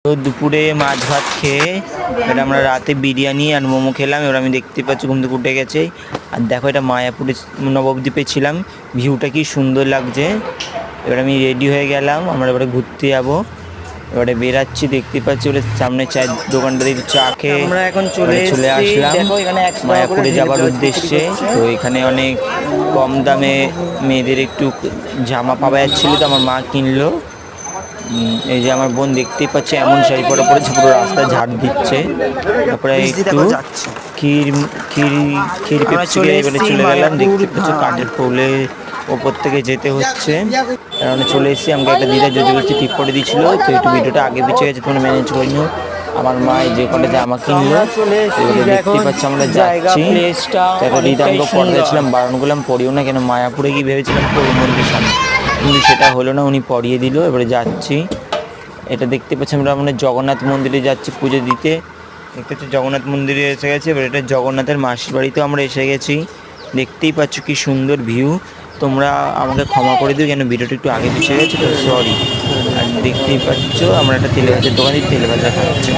তো দুপুরে মাছ ভাত খেয়ে এটা আমরা রাতে বিরিয়ানি আর মোমো খেলাম। এবার আমি দেখতে পাচ্ছি ঘুম থেকে উঠে গেছে। আর দেখো এটা মায়াপুরে নবদ্বীপে ছিলাম, ভিউটা কি সুন্দর লাগছে। এবার আমি রেডি হয়ে গেলাম, আমরা এবারে ঘুরতে যাবো। এবারে বেরাচ্ছি, দেখতে পাচ্ছি ওটা সামনে চায়ের দোকানটা দিয়ে চা খেয়ে আমরা এখন চলে আসলাম দেখো এখানে 100 টাকা করে মায়াপুরে যাওয়ার বিক্রি উদ্দেশ্যে। করছে। তো এখানে অনেক কম দামে মেয়েদের একটু জামা পাওয়া যাচ্ছিল, তো আমার মা কিনলো। এই যে আমার বোন দেখতেই পাচ্ছে এমন শাড়ি পরে পড়েছে, পুরো রাস্তা ঝাড় দিচ্ছে। তারপরে একটু ক্ষীর ক্ষীর ক্ষীর পেপসি এবারে চলে গেলাম। দেখতে পাচ্ছ কাঠের পোলে ওপর থেকে যেতে হচ্ছে। কারণ চলে এসেছি, আমাকে একটা দিদা জোর করছে ঠিক করে দিয়েছিল, তো একটু ভিডিওটা আগে পিছিয়ে গেছে, তোমরা ম্যানেজ করে নিও। আমার মা যে কটা জামা কিনলো দেখতে পাচ্ছি, আমরা যাচ্ছি। একটা দিদা আমাকে পড়তে ছিলাম, বারণ করলাম পড়িও না, কেন মায়াপুরে গিয়ে ভেবেছিলাম পড়ি মন্দির সামনে, কিন্তু সেটা হলো না, উনি পড়িয়ে দিল। এবারে যাচ্ছি, এটা দেখতে পাচ্ছি আমরা জগন্নাথ মন্দিরে যাচ্ছি পুজো দিতে। দেখতে পাচ্ছি জগন্নাথ মন্দিরে এসে গেছি। এবার এটা জগন্নাথের মাসির বাড়িতেও আমরা এসে গেছি। দেখতেই পাচ্ছ কি সুন্দর ভিউ। তোমরা আমাকে ক্ষমা করে দিও, কেন ভিডিওটা একটু আগে পিছিয়ে গেছে, তো সরি। আর দেখতেই পাচ্ছ আমরা একটা তেলে ভাজার দোকানে তেলে ভাজা খাচ্ছি।